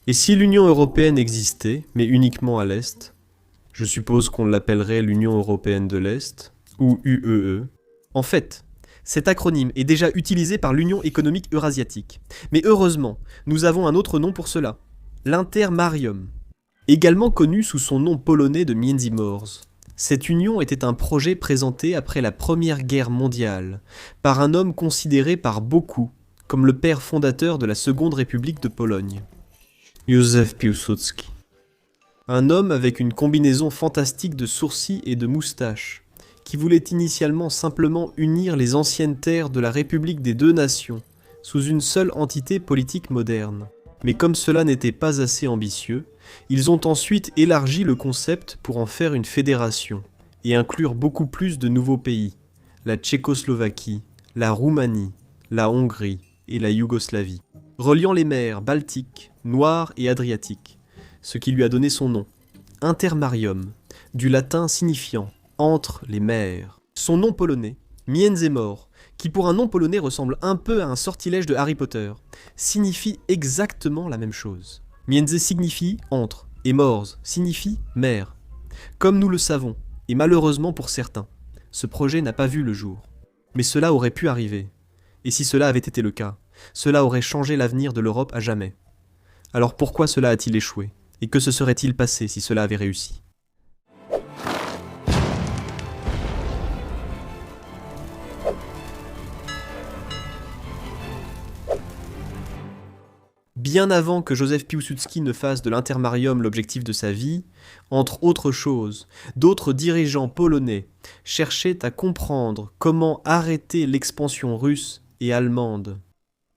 Et si l'Union européenne existait, mais uniquement à l'Est, je suppose qu'on l'appellerait l'Union européenne de l'Est, ou UEE. En fait, cet acronyme est déjà utilisé par l'Union économique eurasiatique. Mais heureusement, nous avons un autre nom pour cela, l'Intermarium, également connu sous son nom polonais de Międzymorze. Cette union était un projet présenté après la Première Guerre mondiale, par un homme considéré par beaucoup comme le père fondateur de la Seconde République de Pologne. Józef Piłsudski. Un homme avec une combinaison fantastique de sourcils et de moustaches, qui voulait initialement simplement unir les anciennes terres de la République des deux nations sous une seule entité politique moderne. Mais comme cela n'était pas assez ambitieux, ils ont ensuite élargi le concept pour en faire une fédération et inclure beaucoup plus de nouveaux pays, la Tchécoslovaquie, la Roumanie, la Hongrie et la Yougoslavie, reliant les mers Baltique, Noire et Adriatique, ce qui lui a donné son nom, Intermarium, du latin signifiant « entre les mers ». Son nom polonais, Międzymorze, qui pour un nom polonais ressemble un peu à un sortilège de Harry Potter, signifie exactement la même chose. Między signifie « entre » et morze signifie « mer ». Comme nous le savons, et malheureusement pour certains, ce projet n'a pas vu le jour. Mais cela aurait pu arriver. Et si cela avait été le cas, cela aurait changé l'avenir de l'Europe à jamais. Alors pourquoi cela a-t-il échoué? Et que se serait-il passé si cela avait réussi? Bien avant que Józef Piłsudski ne fasse de l'Intermarium l'objectif de sa vie, entre autres choses, d'autres dirigeants polonais cherchaient à comprendre comment arrêter l'expansion russe et allemande.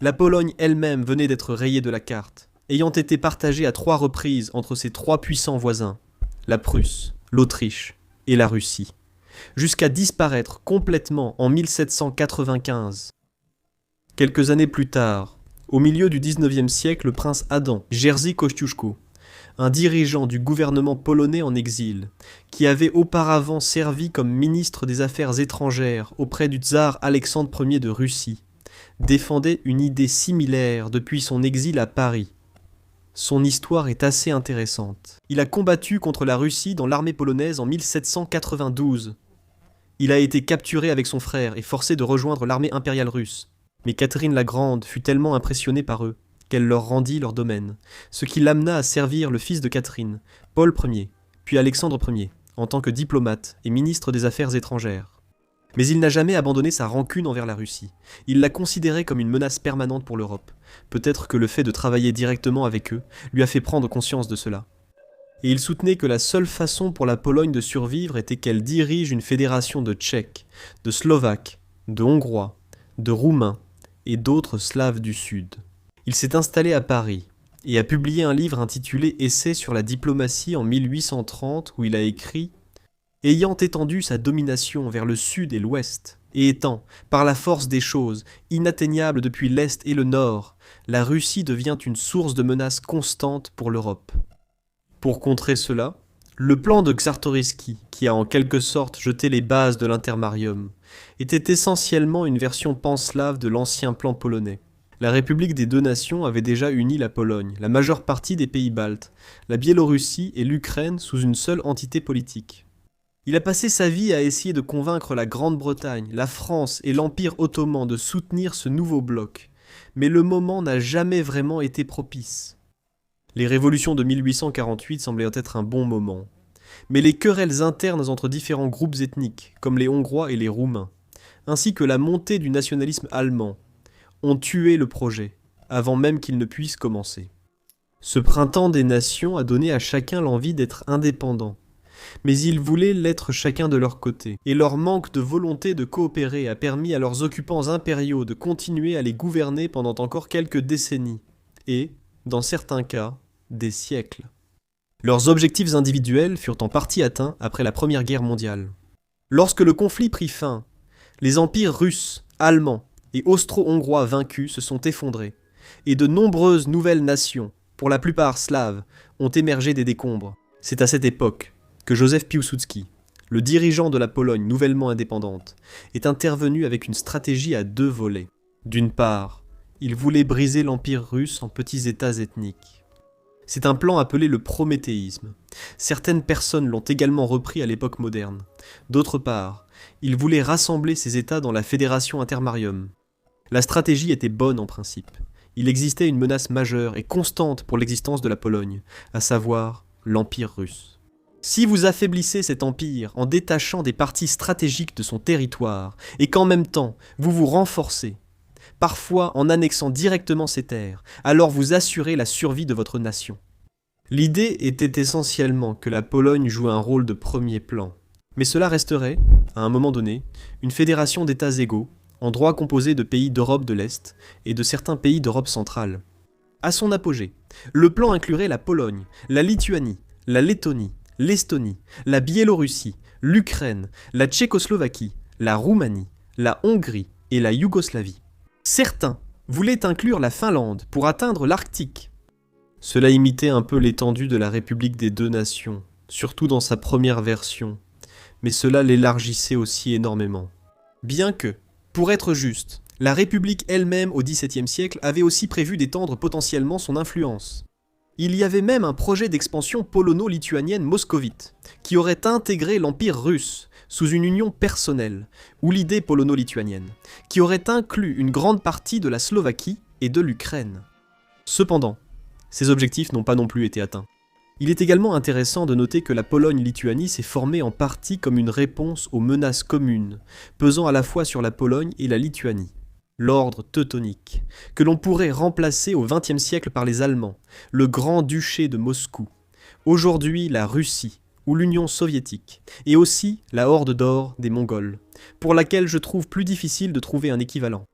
La Pologne elle-même venait d'être rayée de la carte, ayant été partagée à 3 reprises entre ses 3 puissants voisins, la Prusse, l'Autriche et la Russie, jusqu'à disparaître complètement en 1795. Quelques années plus tard, au milieu du XIXe siècle, le prince Adam, Jerzy Kościuszko, un dirigeant du gouvernement polonais en exil, qui avait auparavant servi comme ministre des Affaires étrangères auprès du tsar Alexandre Ier de Russie, défendait une idée similaire depuis son exil à Paris. Son histoire est assez intéressante. Il a combattu contre la Russie dans l'armée polonaise en 1792. Il a été capturé avec son frère et forcé de rejoindre l'armée impériale russe. Mais Catherine la Grande fut tellement impressionnée par eux qu'elle leur rendit leur domaine, ce qui l'amena à servir le fils de Catherine, Paul Ier, puis Alexandre Ier, en tant que diplomate et ministre des Affaires étrangères. Mais il n'a jamais abandonné sa rancune envers la Russie. Il l'a considérée comme une menace permanente pour l'Europe. Peut-être que le fait de travailler directement avec eux lui a fait prendre conscience de cela. Et il soutenait que la seule façon pour la Pologne de survivre était qu'elle dirige une fédération de Tchèques, de Slovaques, de Hongrois, de Roumains et d'autres Slaves du Sud. Il s'est installé à Paris et a publié un livre intitulé Essai sur la diplomatie en 1830 où il a écrit « Ayant étendu sa domination vers le Sud et l'Ouest, et étant, par la force des choses, inatteignable depuis l'Est et le Nord, la Russie devient une source de menaces constantes pour l'Europe. » Pour contrer cela, le plan de Czartoryski, qui a en quelque sorte jeté les bases de l'Intermarium, était essentiellement une version panslave de l'ancien plan polonais. La République des deux nations avait déjà uni la Pologne, la majeure partie des pays baltes, la Biélorussie et l'Ukraine sous une seule entité politique. Il a passé sa vie à essayer de convaincre la Grande-Bretagne, la France et l'Empire ottoman de soutenir ce nouveau bloc, mais le moment n'a jamais vraiment été propice. Les révolutions de 1848 semblaient être un bon moment. Mais les querelles internes entre différents groupes ethniques, comme les Hongrois et les Roumains, ainsi que la montée du nationalisme allemand, ont tué le projet, avant même qu'il ne puisse commencer. Ce printemps des nations a donné à chacun l'envie d'être indépendant, mais ils voulaient l'être chacun de leur côté, et leur manque de volonté de coopérer a permis à leurs occupants impériaux de continuer à les gouverner pendant encore quelques décennies, et, dans certains cas, des siècles. Leurs objectifs individuels furent en partie atteints après la Première Guerre mondiale. Lorsque le conflit prit fin, les empires russes, allemands et austro-hongrois vaincus se sont effondrés, et de nombreuses nouvelles nations, pour la plupart slaves, ont émergé des décombres. C'est à cette époque que Józef Piłsudski, le dirigeant de la Pologne nouvellement indépendante, est intervenu avec une stratégie à 2 volets. D'une part, il voulait briser l'empire russe en petits états ethniques. C'est un plan appelé le prométhéisme. Certaines personnes l'ont également repris à l'époque moderne. D'autre part, ils voulaient rassembler ces États dans la Fédération Intermarium. La stratégie était bonne en principe. Il existait une menace majeure et constante pour l'existence de la Pologne, à savoir l'Empire russe. Si vous affaiblissez cet empire en détachant des parties stratégiques de son territoire, et qu'en même temps vous vous renforcez, parfois en annexant directement ces terres, alors vous assurez la survie de votre nation. L'idée était essentiellement que la Pologne joue un rôle de premier plan, mais cela resterait, à un moment donné, une fédération d'États égaux, en droit composé de pays d'Europe de l'Est et de certains pays d'Europe centrale. À son apogée, le plan inclurait la Pologne, la Lituanie, la Lettonie, l'Estonie, la Biélorussie, l'Ukraine, la Tchécoslovaquie, la Roumanie, la Hongrie et la Yougoslavie. Certains voulaient inclure la Finlande pour atteindre l'Arctique. Cela imitait un peu l'étendue de la République des deux nations, surtout dans sa première version, mais cela l'élargissait aussi énormément. Bien que, pour être juste, la République elle-même au XVIIe siècle avait aussi prévu d'étendre potentiellement son influence. Il y avait même un projet d'expansion polono-lituanienne moscovite, qui aurait intégré l'Empire russe sous une union personnelle, ou l'idée polono-lituanienne, qui aurait inclus une grande partie de la Slovaquie et de l'Ukraine. Cependant, ces objectifs n'ont pas non plus été atteints. Il est également intéressant de noter que la Pologne-Lituanie s'est formée en partie comme une réponse aux menaces communes, pesant à la fois sur la Pologne et la Lituanie. L'ordre teutonique, que l'on pourrait remplacer au XXe siècle par les Allemands, le Grand-Duché de Moscou, aujourd'hui la Russie ou l'Union soviétique, et aussi la Horde d'or des Mongols, pour laquelle je trouve plus difficile de trouver un équivalent.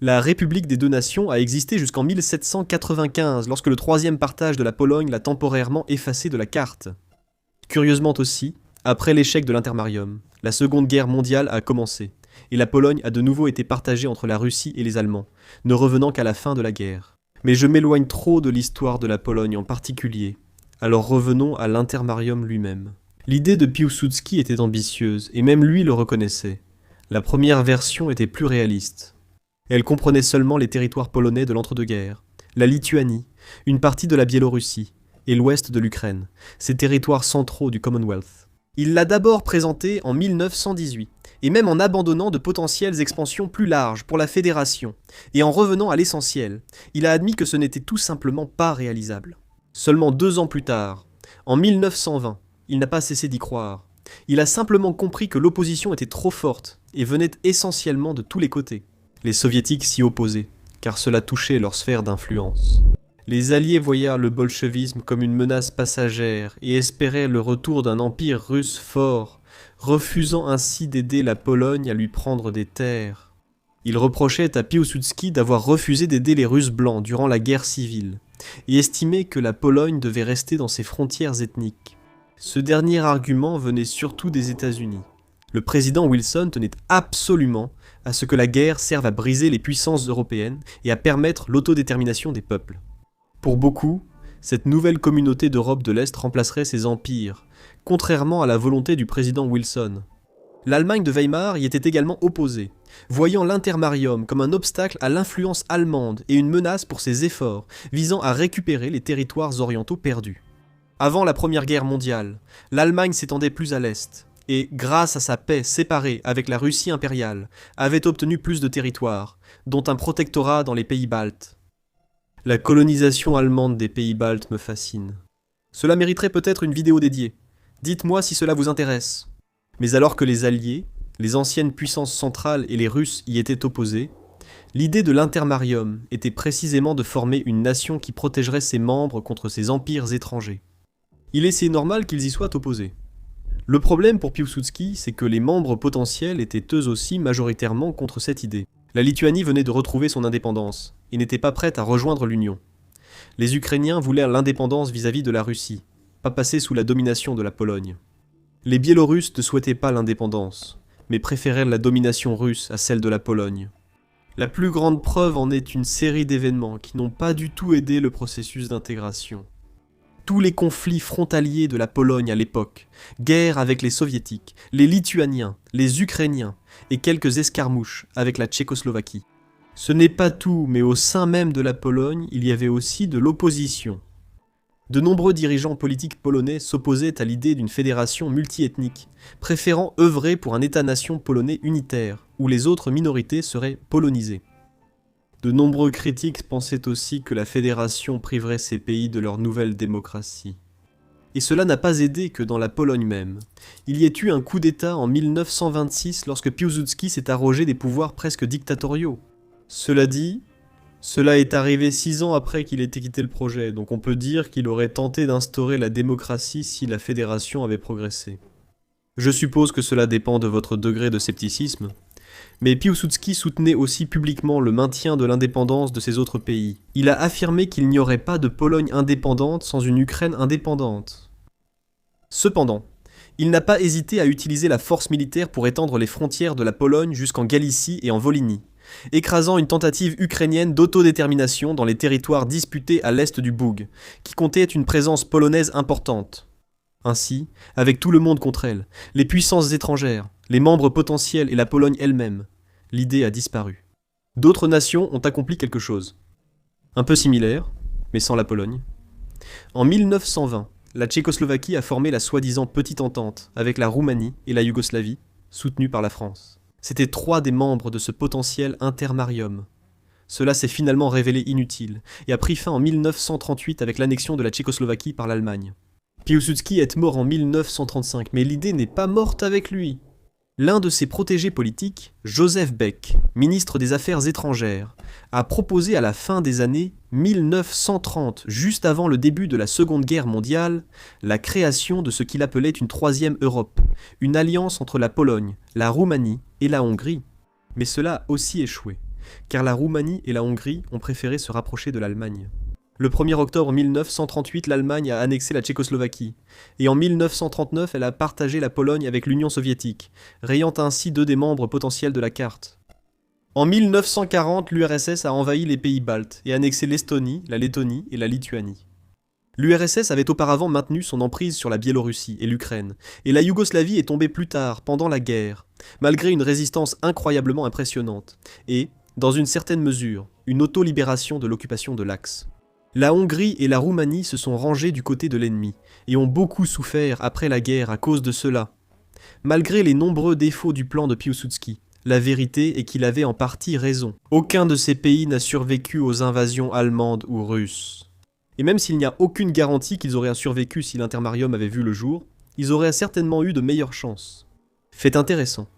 La République des deux nations a existé jusqu'en 1795, lorsque le troisième partage de la Pologne l'a temporairement effacé de la carte. Curieusement aussi, après l'échec de l'Intermarium, la Seconde Guerre mondiale a commencé, et la Pologne a de nouveau été partagée entre la Russie et les Allemands, ne revenant qu'à la fin de la guerre. Mais je m'éloigne trop de l'histoire de la Pologne en particulier, alors revenons à l'Intermarium lui-même. L'idée de Piłsudski était ambitieuse, et même lui le reconnaissait. La première version était plus réaliste. Elle comprenait seulement les territoires polonais de l'entre-deux-guerres, la Lituanie, une partie de la Biélorussie et l'ouest de l'Ukraine, ces territoires centraux du Commonwealth. Il l'a d'abord présenté en 1918, et même en abandonnant de potentielles expansions plus larges pour la fédération, et en revenant à l'essentiel, il a admis que ce n'était tout simplement pas réalisable. Seulement 2 ans plus tard, en 1920, il n'a pas cessé d'y croire. Il a simplement compris que l'opposition était trop forte et venait essentiellement de tous les côtés. Les soviétiques s'y opposaient, car cela touchait leur sphère d'influence. Les Alliés voyaient le bolchevisme comme une menace passagère et espéraient le retour d'un empire russe fort, refusant ainsi d'aider la Pologne à lui prendre des terres. Ils reprochaient à Piłsudski d'avoir refusé d'aider les Russes blancs durant la guerre civile, et estimaient que la Pologne devait rester dans ses frontières ethniques. Ce dernier argument venait surtout des États-Unis. Le président Wilson tenait absolument à ce que la guerre serve à briser les puissances européennes et à permettre l'autodétermination des peuples. Pour beaucoup, cette nouvelle communauté d'Europe de l'Est remplacerait ces empires, contrairement à la volonté du président Wilson. L'Allemagne de Weimar y était également opposée, voyant l'Intermarium comme un obstacle à l'influence allemande et une menace pour ses efforts visant à récupérer les territoires orientaux perdus. Avant la Première Guerre mondiale, l'Allemagne s'étendait plus à l'Est, et, grâce à sa paix séparée avec la Russie impériale, avait obtenu plus de territoires, dont un protectorat dans les pays baltes. La colonisation allemande des pays baltes me fascine. Cela mériterait peut-être une vidéo dédiée. Dites-moi si cela vous intéresse. Mais alors que les Alliés, les anciennes puissances centrales et les Russes y étaient opposés, l'idée de l'Intermarium était précisément de former une nation qui protégerait ses membres contre ces empires étrangers. Il est si normal qu'ils y soient opposés. Le problème pour Piłsudski, c'est que les membres potentiels étaient eux aussi majoritairement contre cette idée. La Lituanie venait de retrouver son indépendance, et n'était pas prête à rejoindre l'Union. Les Ukrainiens voulaient l'indépendance vis-à-vis de la Russie, pas passer sous la domination de la Pologne. Les Biélorusses ne souhaitaient pas l'indépendance, mais préférèrent la domination russe à celle de la Pologne. La plus grande preuve en est une série d'événements qui n'ont pas du tout aidé le processus d'intégration. Tous les conflits frontaliers de la Pologne à l'époque, guerre avec les Soviétiques, les Lituaniens, les Ukrainiens et quelques escarmouches avec la Tchécoslovaquie. Ce n'est pas tout, mais au sein même de la Pologne, il y avait aussi de l'opposition. De nombreux dirigeants politiques polonais s'opposaient à l'idée d'une fédération multiethnique, préférant œuvrer pour un État-nation polonais unitaire, où les autres minorités seraient polonisées. De nombreux critiques pensaient aussi que la fédération priverait ces pays de leur nouvelle démocratie. Et cela n'a pas aidé que dans la Pologne même. Il y ait eu un coup d'État en 1926 lorsque Piłsudski s'est arrogé des pouvoirs presque dictatoriaux. Cela dit, cela est arrivé 6 ans après qu'il ait quitté le projet, donc on peut dire qu'il aurait tenté d'instaurer la démocratie si la fédération avait progressé. Je suppose que cela dépend de votre degré de scepticisme, mais Piłsudski soutenait aussi publiquement le maintien de l'indépendance de ces autres pays. Il a affirmé qu'il n'y aurait pas de Pologne indépendante sans une Ukraine indépendante. Cependant, il n'a pas hésité à utiliser la force militaire pour étendre les frontières de la Pologne jusqu'en Galicie et en Volhynie, écrasant une tentative ukrainienne d'autodétermination dans les territoires disputés à l'est du Boug, qui comptait une présence polonaise importante. Ainsi, avec tout le monde contre elle, les puissances étrangères, les membres potentiels et la Pologne elle-même, l'idée a disparu. D'autres nations ont accompli quelque chose. Un peu similaire, mais sans la Pologne. En 1920, la Tchécoslovaquie a formé la soi-disant Petite Entente avec la Roumanie et la Yougoslavie, soutenue par la France. C'étaient 3 des membres de ce potentiel intermarium. Cela s'est finalement révélé inutile et a pris fin en 1938 avec l'annexion de la Tchécoslovaquie par l'Allemagne. Piłsudski est mort en 1935, mais l'idée n'est pas morte avec lui. L'un de ses protégés politiques, Joseph Beck, ministre des Affaires étrangères, a proposé à la fin des années 1930, juste avant le début de la Seconde Guerre mondiale, la création de ce qu'il appelait une troisième Europe, une alliance entre la Pologne, la Roumanie et la Hongrie. Mais cela a aussi échoué, car la Roumanie et la Hongrie ont préféré se rapprocher de l'Allemagne. Le 1er octobre 1938, l'Allemagne a annexé la Tchécoslovaquie, et en 1939, elle a partagé la Pologne avec l'Union soviétique, rayant ainsi 2 des membres potentiels de la carte. En 1940, l'URSS a envahi les pays baltes et annexé l'Estonie, la Lettonie et la Lituanie. L'URSS avait auparavant maintenu son emprise sur la Biélorussie et l'Ukraine, et la Yougoslavie est tombée plus tard, pendant la guerre, malgré une résistance incroyablement impressionnante, et, dans une certaine mesure, une auto-libération de l'occupation de l'Axe. La Hongrie et la Roumanie se sont rangées du côté de l'ennemi, et ont beaucoup souffert après la guerre à cause de cela. Malgré les nombreux défauts du plan de Piłsudski, la vérité est qu'il avait en partie raison. Aucun de ces pays n'a survécu aux invasions allemandes ou russes. Et même s'il n'y a aucune garantie qu'ils auraient survécu si l'intermarium avait vu le jour, ils auraient certainement eu de meilleures chances. Fait intéressant.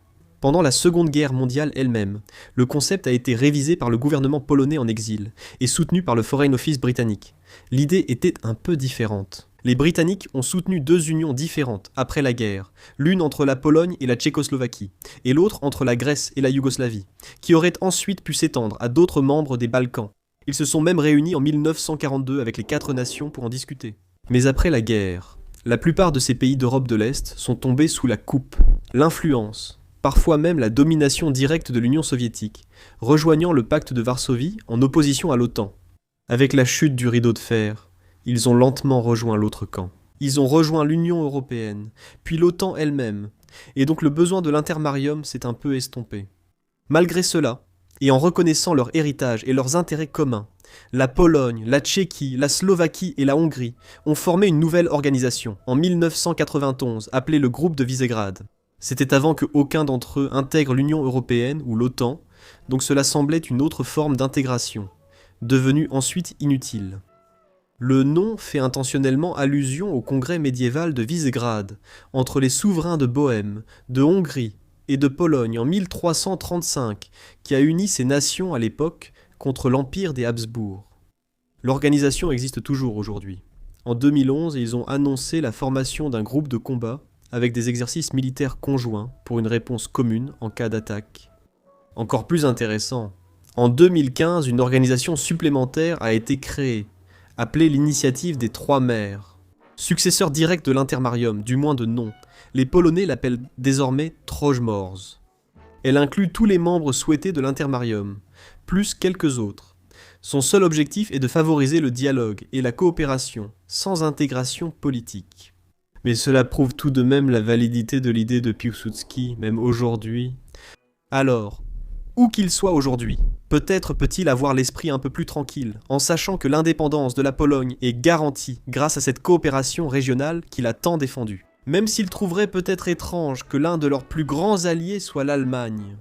Pendant la Seconde Guerre mondiale elle-même, le concept a été révisé par le gouvernement polonais en exil et soutenu par le Foreign Office britannique. L'idée était un peu différente. Les Britanniques ont soutenu 2 unions différentes après la guerre, l'une entre la Pologne et la Tchécoslovaquie, et l'autre entre la Grèce et la Yougoslavie, qui auraient ensuite pu s'étendre à d'autres membres des Balkans. Ils se sont même réunis en 1942 avec les 4 nations pour en discuter. Mais après la guerre, la plupart de ces pays d'Europe de l'Est sont tombés sous la coupe, l'influence, parfois même la domination directe de l'Union soviétique, rejoignant le pacte de Varsovie en opposition à l'OTAN. Avec la chute du rideau de fer, ils ont lentement rejoint l'autre camp. Ils ont rejoint l'Union européenne, puis l'OTAN elle-même, et donc le besoin de l'intermarium s'est un peu estompé. Malgré cela, et en reconnaissant leur héritage et leurs intérêts communs, la Pologne, la Tchéquie, la Slovaquie et la Hongrie ont formé une nouvelle organisation, en 1991, appelée le groupe de Visegrad. C'était avant qu'aucun d'entre eux intègre l'Union européenne ou l'OTAN, donc cela semblait une autre forme d'intégration, devenue ensuite inutile. Le nom fait intentionnellement allusion au congrès médiéval de Visegrad, entre les souverains de Bohême, de Hongrie et de Pologne en 1335, qui a uni ces nations à l'époque contre l'empire des Habsbourg. L'organisation existe toujours aujourd'hui. En 2011, ils ont annoncé la formation d'un groupe de combat avec des exercices militaires conjoints pour une réponse commune en cas d'attaque. Encore plus intéressant, en 2015, une organisation supplémentaire a été créée, appelée l'Initiative des Trois Mers. Successeur direct de l'Intermarium, du moins de nom, les Polonais l'appellent désormais Trojmors. Elle inclut tous les membres souhaités de l'Intermarium, plus quelques autres. Son seul objectif est de favoriser le dialogue et la coopération, sans intégration politique. Mais cela prouve tout de même la validité de l'idée de Piłsudski, même aujourd'hui. Alors, où qu'il soit aujourd'hui. Peut-être peut-il avoir l'esprit un peu plus tranquille, en sachant que l'indépendance de la Pologne est garantie grâce à cette coopération régionale qu'il a tant défendue. Même s'il trouverait peut-être étrange que l'un de leurs plus grands alliés soit l'Allemagne.